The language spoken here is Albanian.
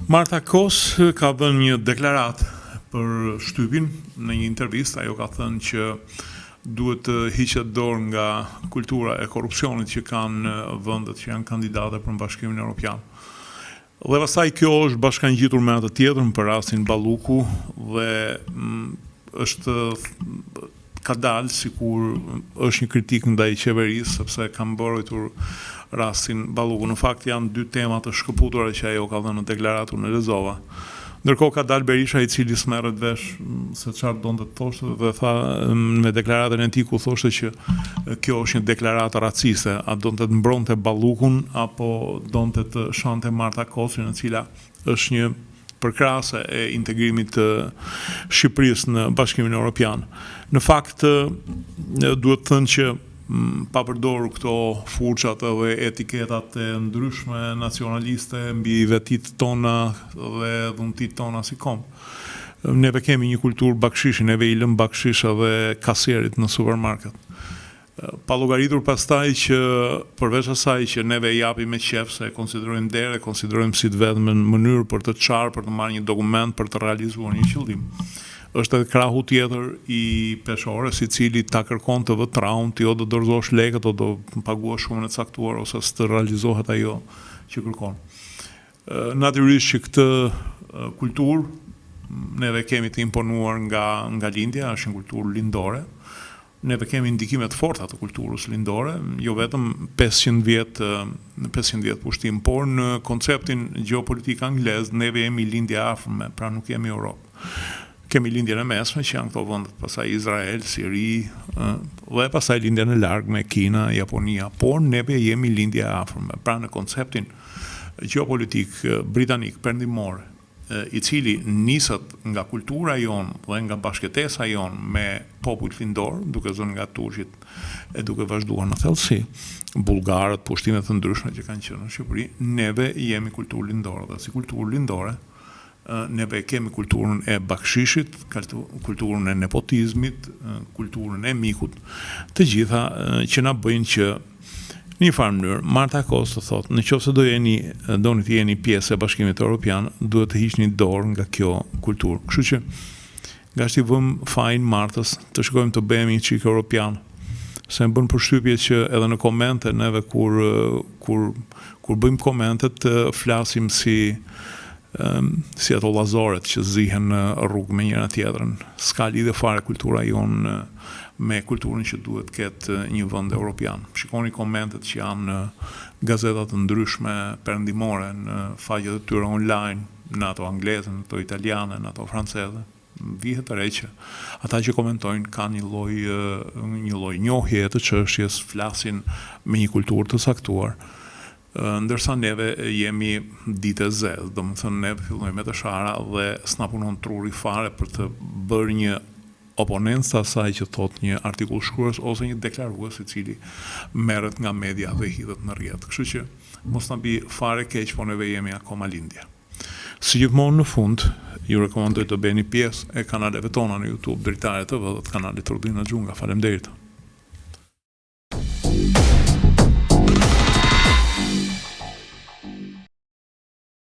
Marta Kos ka dhënë një deklaratë për shtypin në një intervistë. Ajo ka thënë që duhet të hiqet dorë nga kultura e korrupsionit që kanë vendet që janë kandidate për Bashkimin Evropian. Dhe pastaj kjo është bashkangjitur me atë tjetrën për rastin Balluku dhe ka dalë sikur është një kritik ndaj qeverisë sepse ka mbrojtur rastin Balluku. Në fakt janë dy tema të shkëputura që ajo ka dhënë në deklaratën e lexova. Ndërkohë ka dalë Berisha i cili smerret vesh se çfarë donte të thoshte dhe tha me deklaratën e tij ku thoshte që kjo është një deklaratë raciste, a donte të mbronte Ballukun apo donte të shante Marta Kosin, e cila është një përkrahase e integrimit të Shqipërisë në Bashkimin Evropian. Në fakt duhet të thënë që pa përdorur këto furçat dhe etiketat e ndryshme nacionaliste mbi vetit tona dhe dhuntit tona si kom. Neve kemi një kulturë bakshishi, neve i lëm bakshish edhe kasierit në supermarket. Pa llogaritur pastaj që përveç asaj që neve japim me qef se e konsiderojmë derë, e konsiderojmë si të vetëm në mënyrë për të çarë, për të marrë një dokument, për të realizuar një qëllim. Është edhe krahu tjetër i peshores i cili ta kërkon të vë traun, ti o do dorëzosh lekët, o do paguash shumën e caktuar ose të realizohet ajo që kërkon. Natyrisht që këtë kulturë neve kemi të imponuar nga lindja, është një kulturë lindore. Neve kemi ndikimet forta të kulturës lindore, jo vetëm 500 vjet pushtim, por në konceptin gjeopolitik anglez neve jemi lindje afërme, pra nuk jemi Europë. Kemi lindjen e mesme që janë këto vendet, pastaj Izrael, Siri, dhe pastaj lindjen e largme, Kina, Japonia, por neve jemi lindje e afërme, pra në konceptin gjeopolitik britanik perëndimor, i cili niset nga kultura jonë dhe nga bashkëtesa jonë me popull lindor, duke zënë nga turqit e duke vazhduar në thellësi, bullgarët, pushtimet të ndryshme që kanë qenë në Shqipëri, neve jemi kulturë lindore dhe si kulturë lindore neve kemi kulturën e bakshishit, kulturën e nepotizmit, kulturën e mikut, të gjitha që na bëjnë që në një farë mënyrë, Marta Kos të thotë, nëse doni të jeni pjesë e Bashkimit Evropian, duhet të hiqni dorë nga kjo kulturë. Kështu që gashti vëm fajin Martës të shkojmë të bëhemi një çik europian. Se më bën përshtypje që edhe në komente neve kur bëjmë komentet flasim si ato llazoret që zihen në rrugë me njëra tjetrën. S'ka lidhje fare kultura jonë me kulturën që duhet ketë një vend evropian. Shikoni komentet që janë në gazetat të ndryshme perëndimore, në faqet e tyre online, në ato angleze, në ato italiane, në ato franceze. Vihet të re që ata që komentojnë kanë një lloj njohje të çështjes, flasin me një kulturë të saktuar. Ndërsa neve jemi ditë e zezë, domethënë neve fillojmë me të shara dhe s'na punon truri fare për të bërë një oponencë të asaj që thot një artikull shkrues ose një deklarues i cili merret nga media dhe hidhet në rrjet. Kështu që mos na bi fare keq, po neve jemi akoma lindje. Si gjithmonë në fund, ju rekomandoj të bëni pjesë e kanaleve tona në YouTube, Dritare TV dhe të kanalit Rudina Xhunga. Faleminderit.